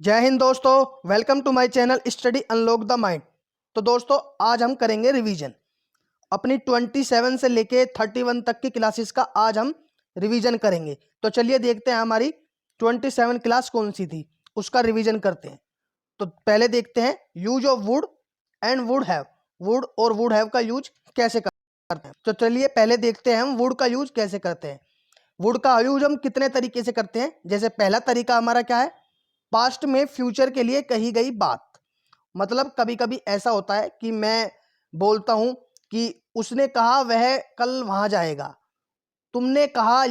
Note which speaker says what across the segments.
Speaker 1: जय हिंद दोस्तों, welcome to my channel study unlock the mind. तो दोस्तों आज हम करेंगे रिवीजन अपनी 27 से लेके 31 तक की क्लासेस का। आज हम रिवीजन करेंगे। तो चलिए देखते हैं हमारी 27 क्लास कौन सी थी, उसका रिवीजन करते हैं। तो पहले देखते हैं use of would and would have. Would और वुड हैव का यूज कैसे करते हैं। तो चलिए पहले देखते हैं हम वुड का यूज कैसे करते हैं। वुड का यूज हम कितने तरीके से करते हैं। जैसे पहला तरीका हमारा क्या है, पास्ट में फ्यूचर के लिए कही गई बात। मतलब कभी कभी ऐसा होता है कि मैं बोलता हूं कि उसने कहा वह कल वहां जाएगा, तुमने कहा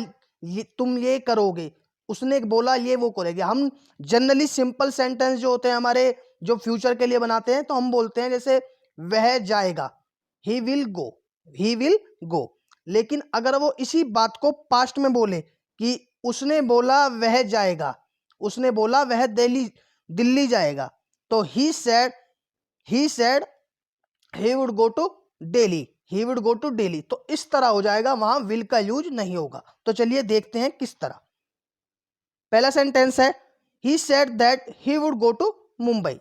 Speaker 1: तुम ये करोगे, उसने बोला ये वो करेगा। हम जनरली सिंपल सेंटेंस जो होते हैं हमारे, जो फ्यूचर के लिए बनाते हैं, तो हम बोलते हैं जैसे वह जाएगा, he will go, he will go. लेकिन अगर वो इसी बात को पास्ट में बोले कि उसने बोला वह जाएगा, उसने बोला वह दिल्ली दिल्ली जाएगा, तो he said he would go to Delhi, he would go to Delhi. तो इस तरह हो जाएगा, वहां विल का यूज नहीं होगा। तो चलिए देखते हैं किस तरह। पहला सेंटेंस है, he said that he would go to Mumbai.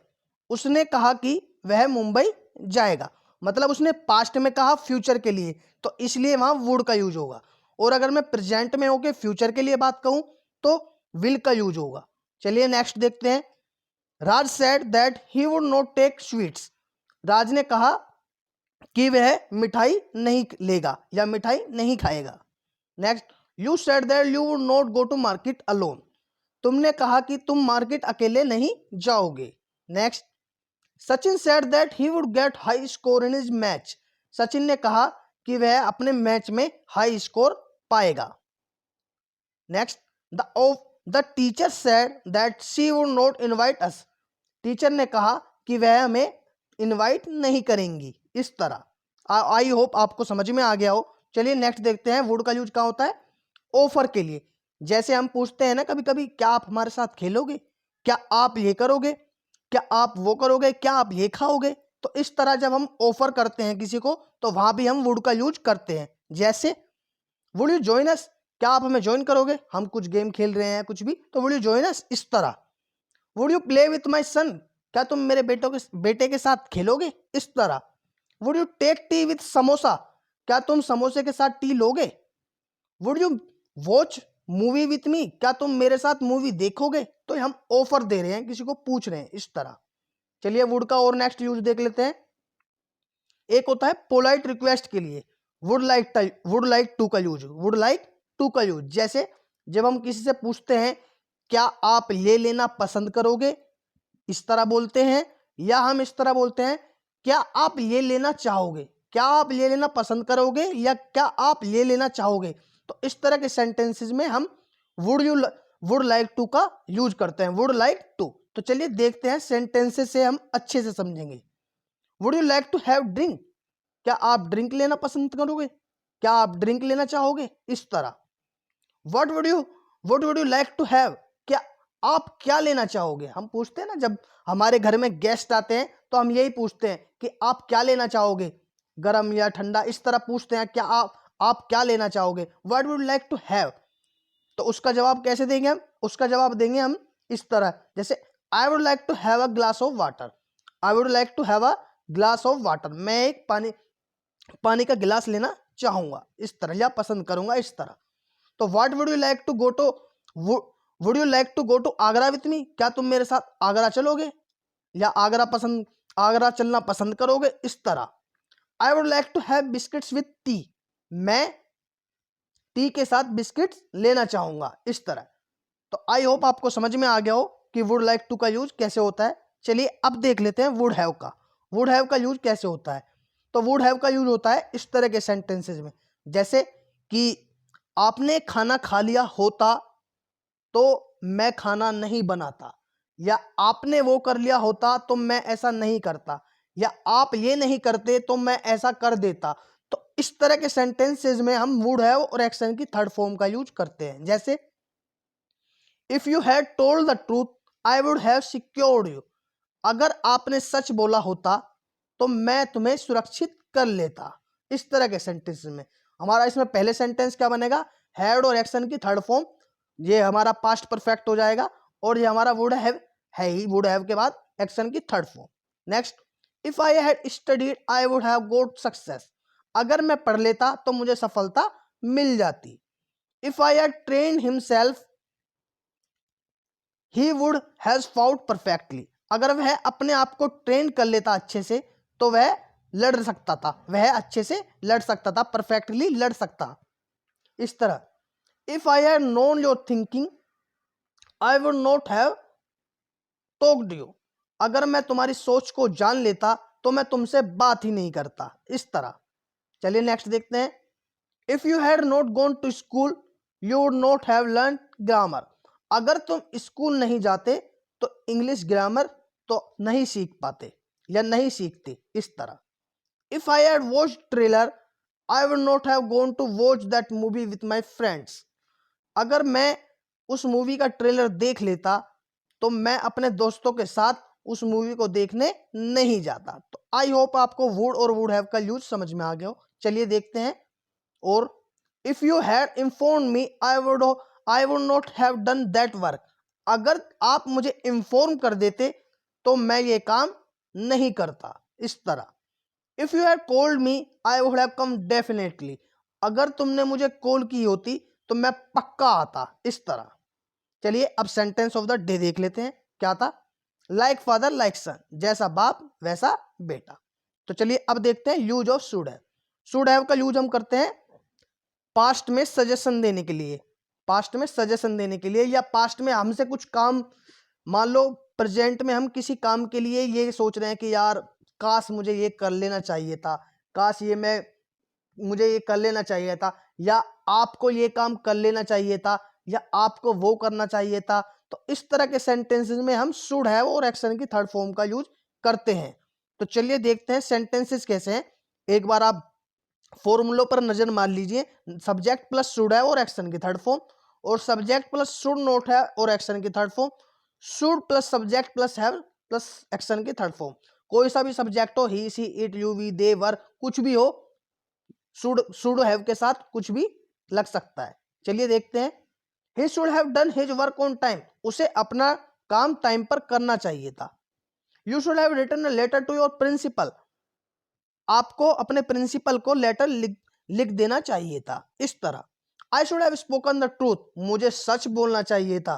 Speaker 1: उसने कहा कि वह मुंबई जाएगा। मतलब उसने पास्ट में कहा फ्यूचर के लिए, तो इसलिए वहां वुड का यूज होगा। और अगर मैं प्रेजेंट में होके फ्यूचर के लिए बात कहूं तो विल का यूज होगा। चलिए नेक्स्ट देखते हैं। Raj said that he would not take sweets. Raj ने कहा कि वह मिठाई नहीं लेगा या मिठाई नहीं खाएगा। Next, you said that you would not go to market alone. तुमने कहा कि तुम मार्केट अकेले नहीं जाओगे। Next, Sachin said that he would get high score in his match. Sachin ने कहा कि वह अपने मैच में हाई स्कोर पाएगा। Next, the teacher said that she would not invite us. Teacher ने कहा कि वह हमें इनवाइट नहीं करेंगी। इस तरह आई होप आपको समझ में आ गया हो। चलिए नेक्स्ट देखते हैं, वुड का यूज कहाँ होता है, ऑफर के लिए। जैसे हम पूछते हैं ना कभी कभी, क्या आप हमारे साथ खेलोगे, क्या आप ये करोगे, क्या आप वो करोगे, क्या आप ये खाओगे। तो इस तरह जब हम ऑफर करते हैं किसी को, तो वहां भी हम वुड का यूज करते हैं। जैसे वुड यू जॉइन अस, क्या आप हमें ज्वाइन करोगे, हम कुछ गेम खेल रहे हैं कुछ भी, तो वुड यू जॉइन अस। इस तरह would you play with my son, क्या तुम मेरे बेटे के साथ खेलोगे। इस तरह would you take tea with samosa, क्या तुम समोसे के साथ टी लोगे। Would you watch movie with me, क्या तुम मेरे साथ मूवी देखोगे। तो हम ऑफर दे रहे हैं, किसी को पूछ रहे हैं। इस तरह चलिए वुड का और नेक्स्ट यूज देख लेते हैं। एक होता है पोलाइट रिक्वेस्ट के लिए, वुड लाइक टू का यूज, वुड लाइक टू का यूज। जैसे जब हम किसी से पूछते हैं क्या आप ये लेना पसंद करोगे, इस तरह बोलते हैं। या हम इस तरह बोलते हैं, क्या आप ये लेना चाहोगे, क्या आप ये लेना पसंद करोगे, या क्या आप ये लेना चाहोगे। तो इस तरह के सेंटेंसेस में हम वुड लाइक टू का यूज करते हैं, वुड लाइक टू। तो चलिए देखते हैं, सेंटेंसेस से हम अच्छे से समझेंगे। Would you like to have drink, क्या आप ड्रिंक लेना पसंद करोगे, क्या आप ड्रिंक लेना चाहोगे। इस तरह what would you like to have, क्या आप क्या लेना चाहोगे। हम पूछते हैं ना, जब हमारे घर में गेस्ट आते हैं तो हम यही पूछते हैं कि आप क्या लेना चाहोगे, गरम या ठंडा। इस तरह पूछते हैं, क्या आप क्या लेना चाहोगे, what would like to have. तो उसका जवाब कैसे देंगे हम, उसका जवाब देंगे हम इस तरह। जैसे I would like to have a glass of water, I would like to have a glass of water, मैं एक पानी का गिलास लेना चाहूंगा, इस तरह, या पसंद करूंगा, इस तरह। तो what would you like to go to, would you like to go to Agra with me, क्या तुम मेरे साथ आगरा चलोगे, या आगरा चलना पसंद करोगे। इस तरह I would like to have biscuits with tea, मैं टी के साथ बिस्किट्स लेना चाहूंगा। इस तरह। तो आई होप आपको समझ में आ गया हो कि वुड लाइक टू का यूज कैसे होता है। चलिए अब देख लेते हैं वुड हैव का। वुड हैव का यूज कैसे होता है। तो वुड हैव का यूज होता है इस तरह के सेंटेंसेस में, जैसे कि आपने खाना खा लिया होता तो मैं खाना नहीं बनाता, या आपने वो कर लिया होता तो मैं ऐसा नहीं करता, या आप ये नहीं करते तो मैं ऐसा कर देता। तो इस तरह के सेंटेंसेस में हम वुड हैव और एक्शन की थर्ड फॉर्म का यूज करते हैं। जैसे if you had told the truth I would have secured you, अगर आपने सच बोला होता तो मैं तुम्हें सुरक्षित कर लेता। इस तरह के सेंटेंस में हमारा, इसमें पहले सेंटेंस क्या बनेगा, हैड और एक्शन की थर्ड फॉर्म, ये हमारा पास्ट परफेक्ट हो जाएगा। और ये हमारा वुड है ही, वुड हैव के बाद एक्शन की third form. Next, if I had studied I would have got success. अगर मैं पढ़ लेता तो मुझे सफलता मिल जाती। If I had trained himself he would has fought perfectly. अगर वह अपने आप को ट्रेन कर लेता अच्छे से तो वह लड़ सकता था, वह अच्छे से लड़ सकता था, परफेक्टली लड़ सकता। इस तरह if I had known your thinking I would not have talked you. अगर मैं तुम्हारी सोच को जान लेता तो मैं तुमसे बात ही नहीं करता। इस तरह। चलिए नेक्स्ट देखते हैं। If you had not gone to school you would not have learn grammar. अगर तुम स्कूल नहीं जाते तो इंग्लिश ग्रामर तो नहीं सीख पाते या नहीं सीखते। इस तरह if I had watch trailer I would not have gone to watch that movie with my friends. अगर मैं उस मूवी का ट्रेलर देख लेता तो मैं अपने दोस्तों के साथ उस मूवी को देखने नहीं जाता। तो आई होप आपको वुड और वुड हैव का यूज समझ में आ गया हो। चलिए देखते हैं। और if you had inform me I would not have done that work. अगर आप मुझे इन्फॉर्म कर देते तो मैं ये काम नहीं करता। इस तरह if you had called me I would have come definitely. अगर तुमने मुझे कॉल की होती तो मैं पक्का आता। इस तरह। चलिए अब सेंटेंस ऑफ द डे देख लेते हैं। क्या था? लाइक फादर लाइक सन, जैसा बाप वैसा बेटा। तो चलिए अब देखते हैं use of should have. Should have का यूज हम करते हैं पास्ट में सजेशन देने के लिए, पास्ट में सजेशन देने के लिए, या पास्ट में हमसे कुछ काम, मान लो प्रेजेंट में हम किसी काम के लिए ये सोच रहे हैं कि यार काश मुझे ये कर लेना चाहिए था, काश मुझे ये कर लेना चाहिए था, या आपको ये काम कर लेना चाहिए था, या आपको वो करना चाहिए था। तो इस तरह के सेंटेंसेस में हम शुड हैव और एक्शन की थर्ड फॉर्म का यूज करते हैं। तो चलिए देखते हैं सेंटेंसेस कैसे हैं। एक बार आप फॉर्मूलों पर नजर मार लीजिए। सब्जेक्ट प्लस शुड हैव और एक्शन की थर्ड फॉर्म, और subject plus should not have और एक्शन की third form, should plus subject plus have plus action की थर्ड फॉर्म। कोई सा भी सब्जेक्ट हो, ही सी इट यू वी दे वर, कुछ भी हो, शुड हैव के साथ कुछ भी लग सकता है। चलिए देखते हैं। He should have done his work on time. उसे अपना काम टाइम पर करना चाहिए था। You should have written a letter to your principal. आपको अपने प्रिंसिपल को लेटर लिख देना चाहिए था। इस तरह I should have spoken the truth. मुझे सच बोलना चाहिए था।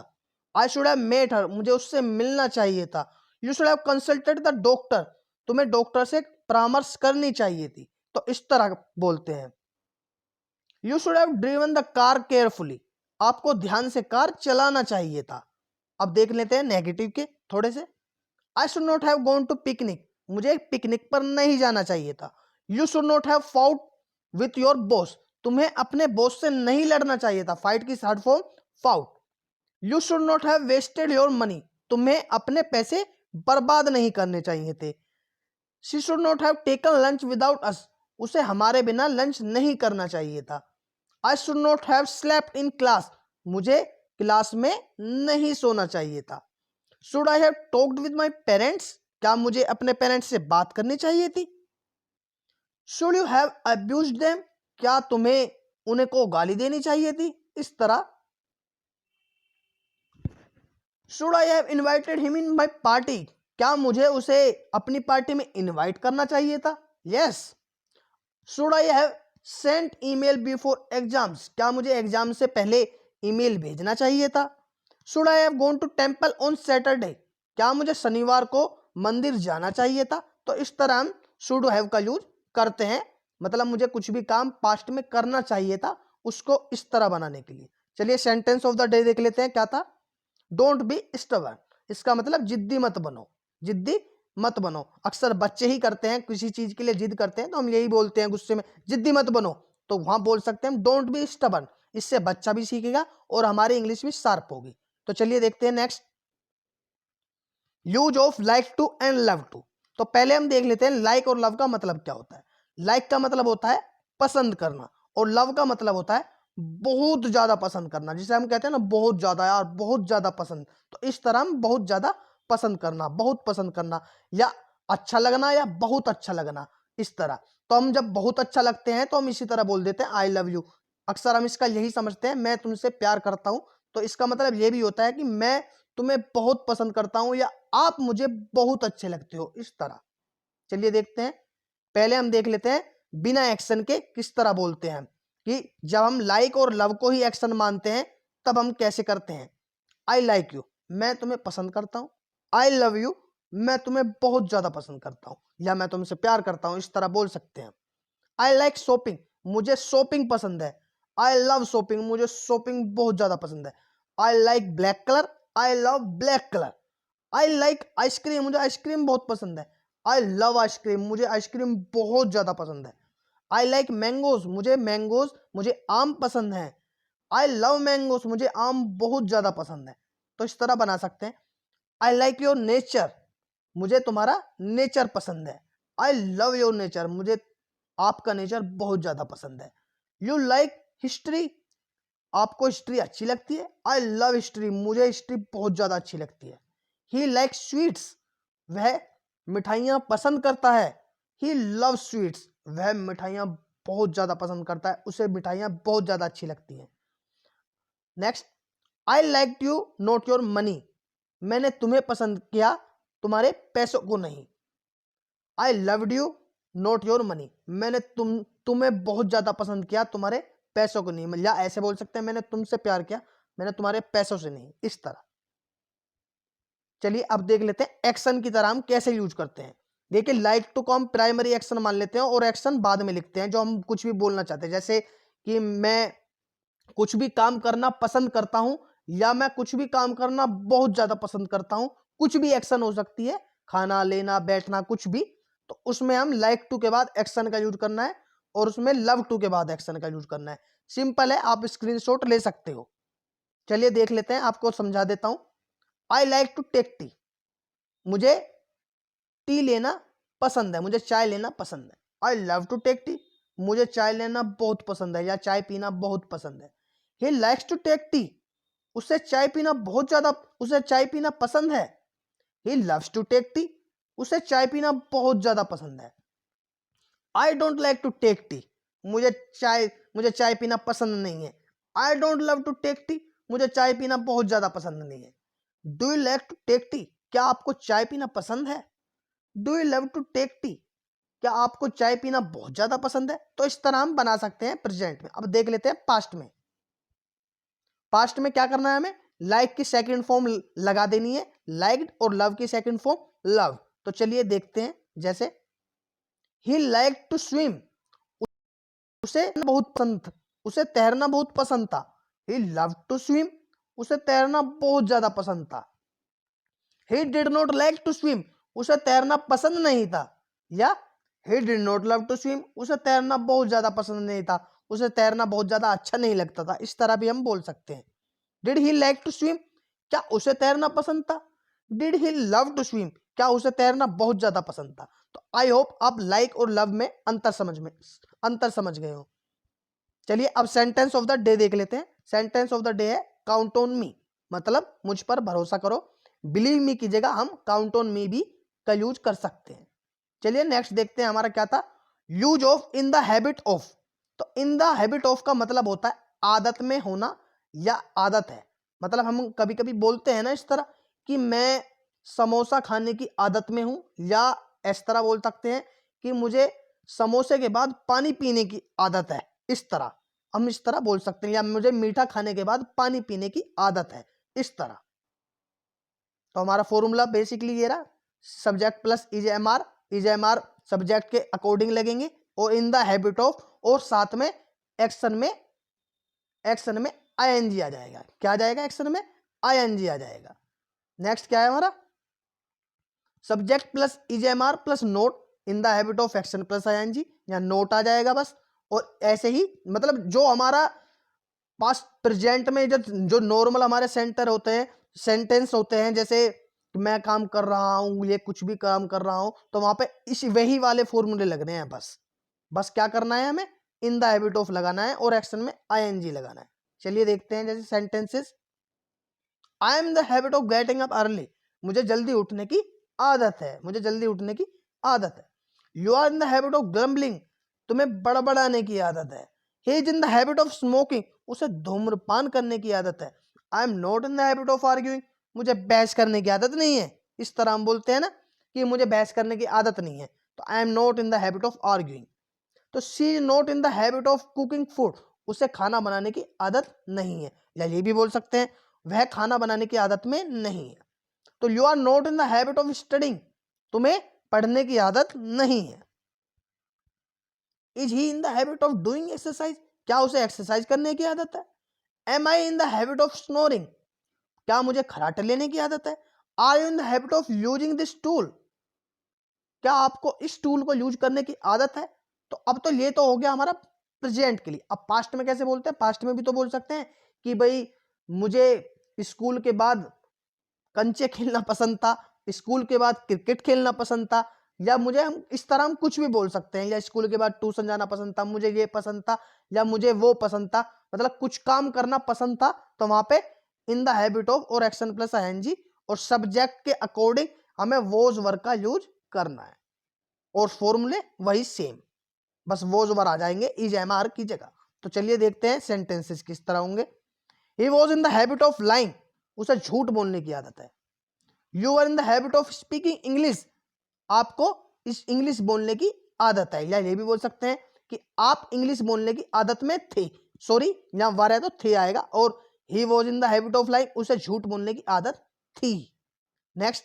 Speaker 1: I should have met her. मुझे उससे मिलना चाहिए था। You should have consulted the doctor. तुम्हें डॉक्टर से परामर्श करनी चाहिए थी। तो इस तरह बोलते हैं। You should have driven the car carefully. आपको ध्यान से कार चलाना चाहिए था। अब देख लेते हैं नेगेटिव के थोड़े से। I should not have gone to picnic. मुझे पिकनिक पर नहीं जाना चाहिए था। You should not have fought with your boss. तुम्हें अपने बॉस से नहीं लड़ना चाहिए था। फाइट की third form fought. You should not have wasted your money. तुम्हें अपने पैसे बर्बाद नहीं करने चाहिए थे। She should not have taken lunch without us. उसे हमारे बिना लंच नहीं करना चाहिए था। I should not have slept in class. मुझे क्लास में नहीं सोना चाहिए था। Should I have talked with my parents. क्या मुझे अपने पेरेंट्स से बात करनी चाहिए थी। Should you have abused them. क्या तुम्हें उन्हें को गाली देनी चाहिए थी। इस तरह should I have invited him in my party. क्या मुझे उसे अपनी पार्टी में इनवाइट करना चाहिए था। Yes. Should I have sent email before exams. क्या मुझे एग्जाम से पहले ईमेल भेजना चाहिए था। Should I have gone to temple on Saturday. क्या मुझे शनिवार को मंदिर जाना चाहिए था। तो इस तरह हम शुड हैव का यूज करते हैं, मतलब मुझे कुछ भी काम पास्ट में करना चाहिए था, उसको इस तरह बनाने के लिए। चलिए सेंटेंस ऑफ द डे देख लेते हैं। क्या था? Don't be stubborn. इसका मतलब जिद्दी मत बनो, जिद्दी मत बनो। अक्सर बच्चे ही करते हैं, किसी चीज के लिए जिद करते हैं तो हम यही बोलते हैं गुस्से में, जिद्दी मत बनो। तो वहां बोल सकते हैं डोंट बी स्टबर्न। इससे बच्चा भी सीखेगा और हमारी इंग्लिश भी शार्प होगी। तो चलिए देखते हैं next. Use of like to and love to. तो पहले हम देख लेते हैं लाइक और लव का मतलब क्या होता है। लाइक का मतलब होता है पसंद करना, और लव का मतलब होता है बहुत ज्यादा पसंद करना, जिसे हम कहते हैं ना बहुत ज्यादा, यार बहुत ज्यादा पसंद। तो इस तरह हम बहुत ज्यादा पसंद करना, बहुत पसंद करना, या अच्छा लगना, या बहुत अच्छा लगना, इस तरह। तो हम जब बहुत अच्छा लगते हैं तो हम इसी तरह बोल देते हैं आई लव यू। अक्सर हम इसका यही समझते हैं मैं तुमसे प्यार करता हूं। तो इसका मतलब ये भी होता है कि मैं तुम्हें बहुत पसंद करता हूं या आप मुझे बहुत अच्छे लगते हो, इस तरह। चलिए देखते हैं। पहले हम देख लेते हैं बिना एक्शन के किस तरह बोलते हैं कि जब हम लाइक और लव को ही एक्शन मानते हैं तब हम कैसे करते हैं। आई लाइक यू, मैं तुम्हें पसंद करता हूं। आई लव यू, मैं तुम्हें बहुत ज्यादा पसंद करता हूं या मैं तुमसे प्यार करता हूं, इस तरह बोल सकते हैं। आई लाइक शॉपिंग, मुझे शॉपिंग पसंद है। आई लव शॉपिंग, मुझे शॉपिंग बहुत ज्यादा पसंद है। I like black colour, I love black colour. I like ice cream, मुझे आइसक्रीम बहुत पसंद है। आई लव आइसक्रीम, मुझे आइसक्रीम बहुत ज्यादा पसंद है। आई लाइक मैंगोज, मुझे आम पसंद है। आई लव मैंगोज, मुझे आम बहुत ज्यादा पसंद है। तो इस तरह बना सकते हैं। आई लाइक योर नेचर, मुझे तुम्हारा नेचर पसंद है। आई लव योर नेचर, मुझे आपका नेचर बहुत ज्यादा पसंद है। यू लाइक हिस्ट्री, आपको हिस्ट्री अच्छी लगती है। आई लव हिस्ट्री, मुझे हिस्ट्री बहुत ज्यादा अच्छी लगती है। ही लाइक स्वीट्स, वह मिठाइयां पसंद करता है। ही लव स्वीट्स, वह मिठाइयां बहुत ज्यादा पसंद करता है, उसे मिठाइयां बहुत ज्यादा अच्छी लगती हैं। Next, I like you not your money, मैंने तुम्हें पसंद किया, तुम्हारे पैसों को नहीं। I loved you not your money, मैंने तुम्हें बहुत ज्यादा पसंद किया, तुम्हारे पैसों को नहीं। या ऐसे बोल सकते हैं मैंने तुमसे प्यार किया, मैंने तुम्हारे पैसों से नहीं, इस तरह। चलिए अब देख लेते हैं एक्शन की तरह हम कैसे यूज करते हैं। देखिए लाइक टू को हम प्राइमरी एक्शन मान लेते हैं और एक्शन बाद में लिखते हैं जो हम कुछ भी बोलना चाहते हैं। जैसे कि मैं कुछ भी काम करना पसंद करता हूं या मैं कुछ भी काम करना बहुत ज्यादा पसंद करता हूं, कुछ भी एक्शन हो सकती है, खाना लेना बैठना कुछ भी, तो उसमें हम लाइक टू के बाद एक्शन का यूज करना है और उसमें लव टू के बाद एक्शन का यूज करना है। सिंपल है, आप स्क्रीनशॉट ले सकते हो। चलिए देख लेते हैं, आपको समझा देता हूं। I like to take tea, मुझे टी लेना पसंद है, मुझे चाय लेना पसंद है। I love to take tea, मुझे चाय लेना बहुत पसंद है या चाय पीना बहुत पसंद है। He likes to take tea, उसे चाय पीना बहुत ज्यादा, उसे चाय पीना पसंद है। He loves to take tea, उसे चाय पीना बहुत ज्यादा पसंद है। I don't like to take tea, मुझे चाय पीना पसंद नहीं है। I don't love to take tea, मुझे चाय पीना बहुत ज्यादा पसंद नहीं है। Do you like to take tea, क्या आपको चाय पीना पसंद है। Do you love to take tea, क्या आपको चाय पीना बहुत ज्यादा पसंद है। तो इस तरह हम बना सकते हैं प्रेजेंट में। अब देख लेते हैं पास्ट में। पास्ट में क्या करना है हमें, लाइक की सेकंड फॉर्म लगा देनी है लाइक्ड और लव की सेकंड फॉर्म लव। तो चलिए देखते हैं। जैसे ही लाइक टू स्विम, उसे बहुत पसंद था, उसे तैरना बहुत पसंद था। ही लव टू स्विम, उसे तैरना बहुत ज्यादा पसंद था। He did not like to swim, उसे तैरना पसंद नहीं था। या he did not love to swim, उसे तैरना बहुत ज्यादा पसंद नहीं था, उसे तैरना बहुत ज्यादा अच्छा नहीं लगता था। इस तरह भी हम बोल सकते हैं। Did he like to swim, क्या उसे तैरना पसंद था। Did he love to swim, क्या उसे तैरना बहुत ज्यादा पसंद था। तो आई होप आप लाइक और लव में अंतर समझ गए हो। चलिए अब सेंटेंस ऑफ द डे देख लेते हैं। सेंटेंस ऑफ द डे है काउंट ऑन मी, मतलब मुझ पर भरोसा करो। बिलीव मी की जगह हम काउंट ऑन मी भी का यूज कर सकते हैं। चलिए नेक्स्ट देखते हैं हमारा क्या था, use of in the habit of. तो इन द हैबिट ऑफ का मतलब होता है आदत में होना या आदत है। मतलब हम कभी कभी बोलते हैं ना इस तरह कि मैं समोसा खाने की आदत में हूं, या इस तरह बोल सकते हैं कि मुझे समोसे के बाद पानी पीने की आदत है। इस तरह हम इस तरह बोल सकते हैं, या मुझे मीठा खाने के बाद पानी पीने की आदत है, इस तरह। तो हमारा फॉर्मूला बेसिकली ये रहा, subject plus is am are subject के अकॉर्डिंग लगेंगे और इन द हैबिट ऑफ, और साथ में एक्शन में आईएनजी आ जाएगा। क्या आ जाएगा, एक्शन में आईएनजी आ जाएगा। नेक्स्ट क्या है हमारा, subject plus is am are plus not in the habit of action plus ING, या नोट आ जाएगा बस। और ऐसे ही मतलब जो हमारा पास्ट प्रेजेंट में जो नॉर्मल हमारे सेंटेंस होते हैं, जैसे मैं काम कर रहा हूं, ये कुछ भी काम कर रहा हूं, तो वहां पे इस वही वाले फॉर्मूले लग रहे हैं। बस क्या करना है, हमें इन द हैबिट ऑफ लगाना है और एक्शन में आईएनजी लगाना है। चलिए देखते हैं। जैसे sentences, I am the habit of getting up early, मुझे जल्दी उठने की आदत है, मुझे जल्दी उठने की आदत है। You are in the habit of grumbling, तुम्हें बड़बड़ाने की आदत है। He is in the habit of smoking, उसे धूम्रपान करने की आदत है। I am not in the habit of arguing, मुझे बहस करने की आदत नहीं है। इस तरह हम बोलते हैं ना कि मुझे बहस करने की आदत नहीं है, तो I am not in the habit of arguing. तो she is not in the habit of cooking food, उसे खाना बनाने की आदत नहीं है। या ये भी बोल सकते हैं वह खाना बनाने की आदत में नहीं है। तो you are not in the habit of studying, तुम्हें पढ़ने की आदत नहीं है। Is he in the habit of doing exercise, क्या उसे एक्सरसाइज करने की आदत है। Am I in the habit of snoring, क्या मुझे खराटे लेने की आदत है। Are you in the habit of using this tool, क्या आपको इस टूल को यूज करने की आदत है। तो अब तो ये तो हो गया हमारा प्रेजेंट के लिए। अब पास्ट में कैसे बोलते हैं, पास्ट में भी तो बोल सकते हैं कि भाई मुझे स्कूल के बाद कंचे खेलना पसंद था, स्कूल के बाद क्रिकेट खेलना पसंद था, या मुझे हम इस तरह हम कुछ भी बोल सकते हैं, या स्कूल के बाद ट्यूशन जाना पसंद था, मुझे ये पसंद था, या मुझे वो पसंद था, मतलब कुछ काम करना पसंद था। तो वहां पे इन द हैबिट ऑफ और एक्शन प्लस आईएनजी और सब्जेक्ट के अकॉर्डिंग हमें वोज वर्ग का यूज करना है, और फॉर्मूले वही सेम, बस वोज वर्ग आ जाएंगे इज एम आर की जगह। तो चलिए देखते हैं सेंटेंसेस किस तरह होंगे। He was in the habit of lying, उसे झूठ बोलने की आदत है। You are in the habit of speaking English, आपको इस इंग्लिश बोलने की आदत है। या ये भी बोल सकते हैं कि आप इंग्लिश बोलने की आदत में थे, सॉरी यहाँ वर है तो थे आएगा, और ही was in the habit of lying, उसे झूठ बोलने की आदत थी। Next,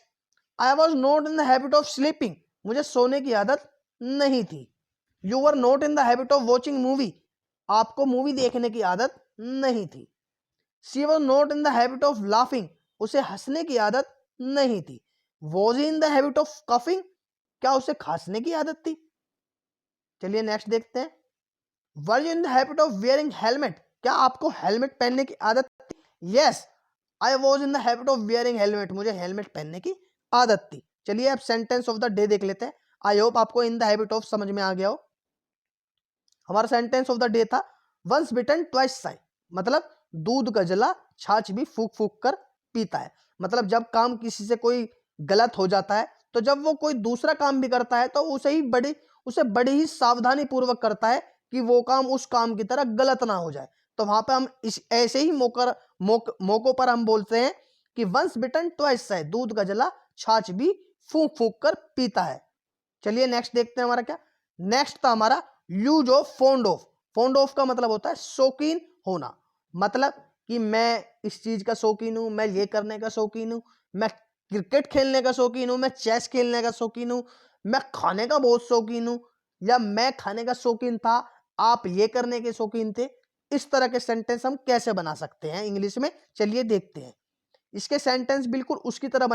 Speaker 1: I was not in the habit of sleeping, मुझे सोने की आदत नहीं थी। You were not in the habit of watching movie, आपको मूवी देखने की आदत नहीं थी। She was not in the habit of laughing, उसे हंसने की आदत नहीं थी। Was in the habit of coughing, क्या उसे खांसने की आदत थी। चलिए नेक्स्ट देखते हैं। Were you in the habit of wearing helmet, क्या आपको हेलमेट पहनने की आदत थी। Yes, I was in the habit of wearing helmet, मुझे हेलमेट पहनने की आदत थी। चलिए अब सेंटेंस ऑफ द डे देख लेते हैं। आई होप आपको इन द हैबिट ऑफ समझ में आ गया हो। हमारा सेंटेंस ऑफ द डे था वंस बिटन ट्वाइस साई, मतलब दूध का जला छाछ भी फूक फूक कर पीता है। मतलब जब काम किसी से कोई गलत हो जाता है, तो जब वो कोई दूसरा काम भी करता है तो उसे बड़ी ही सावधानी पूर्वक करता है कि वो काम उस काम की तरह गलत ना हो जाए। तो वहां पे हम इस ऐसे ही मौकों पर हम बोलते हैं कि वंस बिटन ट्वाइस साई, दूध का जला छाछ भी फूक फूक कर पीता है। चलिए नेक्स्ट देखते हैं हमारा क्या। नेक्स्ट था हमारा use of fond of. Fond of का मतलब होता है शौकीन होना, मतलब कि मैं इस चीज का शौकीन हूं, मैं ये करने का शौकीन हूं, मैं क्रिकेट खेलने का शौकीन हूं, मैं चेस खेलने का शौकीन हूं, मैं खाने का बहुत शौकीन हूं, या मैं खाने का शौकीन था, आप ये करने के शौकीन थे। इस तरह के सेंटेंस हम कैसे बना सकते हैं इंग्लिश में, चलिए देखते हैं। इसके सेंटेंस बिल्कुल उसकी तरह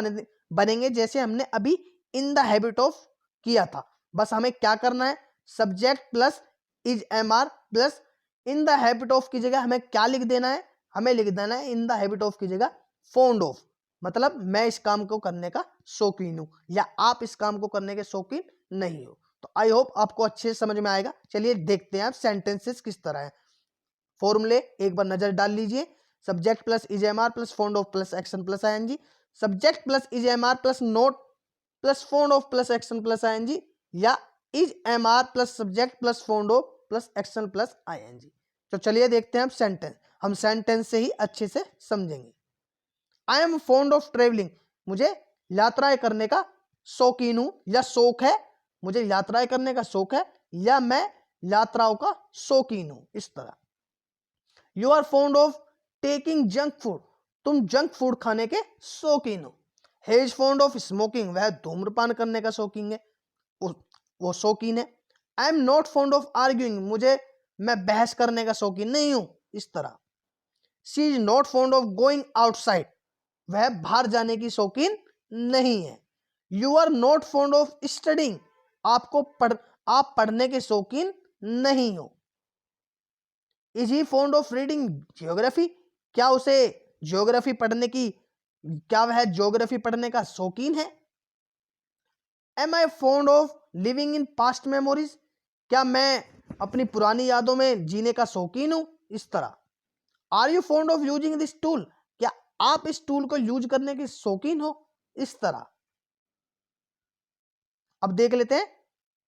Speaker 1: बनेंगे जैसे हमने अभी इन द हैबिट ऑफ किया था। बस हमें क्या करना है, subject plus is am are plus in the habit of की जगह हमें क्या लिख देना है, हमें लिख देना है इन द हैबिट ऑफ की जगह फॉन्ड ऑफ, मतलब मैं इस काम को करने का शौकीन हूं, या आप इस काम को करने के शौकीन नहीं हो। तो आई होप आपको अच्छे से समझ में आएगा। चलिए देखते हैं आप सेंटेंसेस किस तरह है। फॉर्मूले एक बार नजर डाल लीजिए। Subject plus is am are plus fond of plus action plus ING, subject plus is am are plus not plus fond of plus action plus ING, या is am are plus subject plus fond of plus action plus ING. तो चलिए देखते हैं हम sentence से ही अच्छे से समझेंगे। I am fond of travelling, मुझे यात्राएं करने का शौकीन हूं या शौक है, मुझे यात्राएं करने का शौक है, या मैं यात्राओं का शौकीन हूं। इस तरह you are fond of taking junk food, तुम जंक फूड खाने के शौकीन हो। He is fond of smoking, वह धूम्रपान करने का शौकीन है, वो शौकीन है। I am not fond of arguing, मैं बहस करने का शौकीन नहीं हूं। इस तरह she is not fond of going outside, वह बाहर जाने की शौकीन नहीं है। You are not fond of studying, आप पढ़ने के शौकीन नहीं हो। Is he fond of reading geography, क्या उसे जियोग्राफी पढ़ने की क्या वह जियोग्राफी पढ़ने का शौकीन है। Am I fond of living in past memories, क्या मैं अपनी पुरानी यादों में जीने का शौकीन हूं। इस तरह are you fond of using this tool, क्या आप इस टूल को यूज करने के शौकीन हो। इस तरह अब देख लेते हैं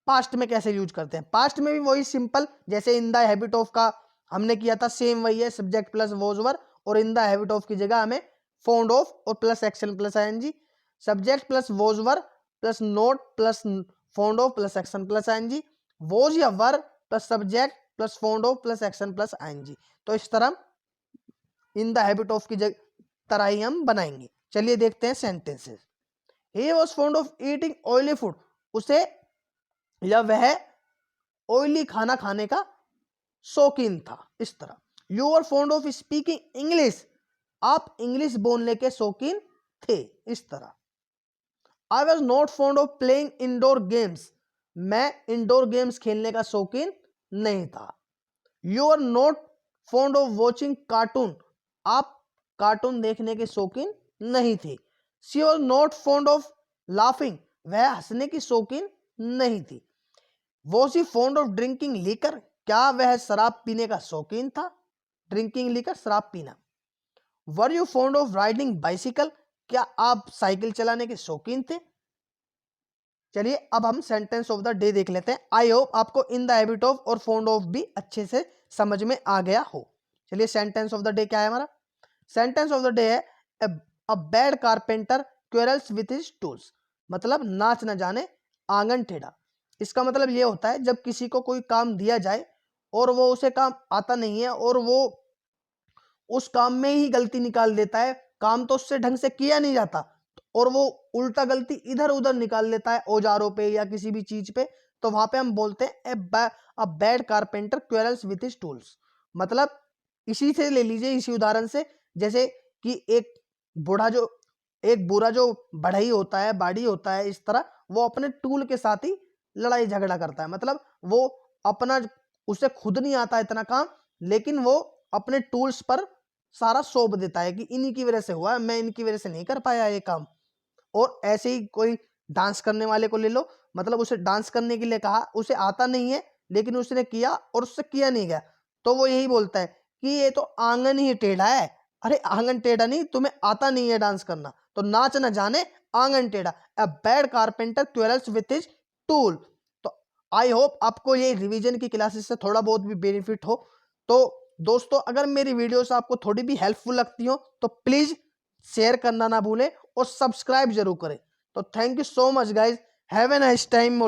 Speaker 1: पास्ट में कैसे यूज करते हैं। पास्ट में भी वही सिंपल जैसे इन द हैबिट ऑफ का हमने किया था, सेम वही है, सब्जेक्ट प्लस वॉज वर, और इन द हैबिट ऑफ की जगह हमें फाउंड ऑफ और plus action plus ING, subject plus was were plus not plus fond of plus action plus ING, was या were plus subject plus fond of plus action plus ING. तो इस तरह इन the habit of की तरह ही हम बनाएंगे। चलिए देखते हैं sentences. He was found of eating oily food, उसे या वह ऑयली खाना खाने का शौकीन था। इस तरह you are found of speaking English, आप इंग्लिश बोलने के शौकीन थे। इस तरह I was not found of playing indoor games, मैं इंडोर गेम्स खेलने का शौकीन नहीं था। You are not found of watching cartoon, आप कार्टून देखने के शौकीन नहीं थे। She was not found of laughing, वह हंसने की शौकीन नहीं थी। Was she found of drinking liquor, क्या वह शराब पीने का शौकीन था। ड्रिंकिंग लीकर शराब पीना। Were you found of riding bicycle, क्या आप साइकिल चलाने के शौकीन थे। चलिए अब हम सेंटेंस ऑफ द डे देख लेते हैं। आई होप आपको इन द हैबिट ऑफ और फाउंड ऑफ भी अच्छे से समझ में आ गया हो। चलिए सेंटेंस ऑफ द डे क्या है हमारा। सेंटेंस ऑफ द डे है a bad carpenter quarrels with his tools, मतलब नाच न जाने आंगन टेढ़ा। इसका मतलब ये होता है जब किसी को कोई काम दिया जाए और वो उसे काम आता नहीं है और वो उस काम में ही गलती निकाल देता है, काम तो उससे ढंग से किया नहीं जाता और वो उल्टा गलती इधर उधर निकाल लेता है औजारों पे या किसी भी चीज पे, तो वहां पे हम बोलते हैं a bad carpenter quarrels with his tools. मतलब इसी से ले लीजिए, इसी उदाहरण से, जैसे कि एक बुरा जो बढ़ई होता है, बाड़ी होता है, इस तरह वो अपने टूल के साथ ही लड़ाई झगड़ा करता है। मतलब वो अपना उसे खुद नहीं आता इतना काम, लेकिन वो अपने टूल्स पर सारा सौंप देता है कि इन्हीं की वजह से हुआ है, मैं इनकी वजह से नहीं कर पाया ये काम। और ऐसे ही कोई डांस करने वाले को ले लो, मतलब उसे डांस करने के लिए कहा, उसे आता नहीं है लेकिन उसने किया और उससे किया नहीं गया, तो वो यही बोलता है कि ये तो आंगन ही टेढ़ा है। अरे आंगन टेढ़ा नहीं, तुम्हें आता नहीं है डांस करना, तो नाच न जाने आंगन टेढ़ा। A bad carpenter quarrels with his tool. तो आई होप आपको ये रिवीजन की क्लासेस से थोड़ा बहुत भी बेनिफिट हो। तो दोस्तों अगर मेरी वीडियोस आपको थोड़ी भी हेल्पफुल लगती हो तो प्लीज शेयर करना ना भूलें और सब्सक्राइब जरूर करें। तो thank you so much guys, have a nice time.